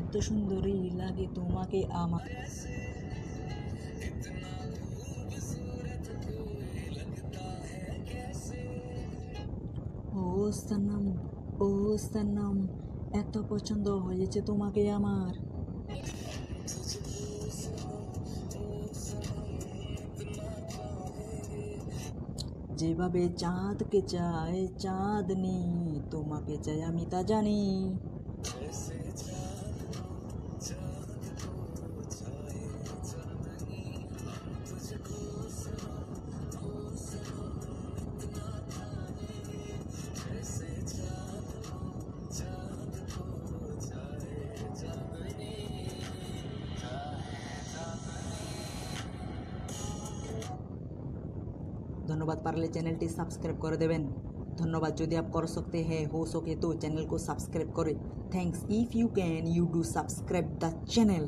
এত সুন্দরী লাগে তোমাকে আমার। ও সনম, ও সনম, এত পছন্দ হয়েছে তোমাকে আমার। যেভাবে চাঁদকে চায় চাঁদনি, তোমাকে চাই আমি তা জানি। धन्यवाद, पारले चैनल टी सब्सक्राइब कर देवें। धन्यवाद, यदि आप कर सकते हैं हो सके तो चैनल को सब्सक्राइब करें। Thanks, if you can you do subscribe the channel.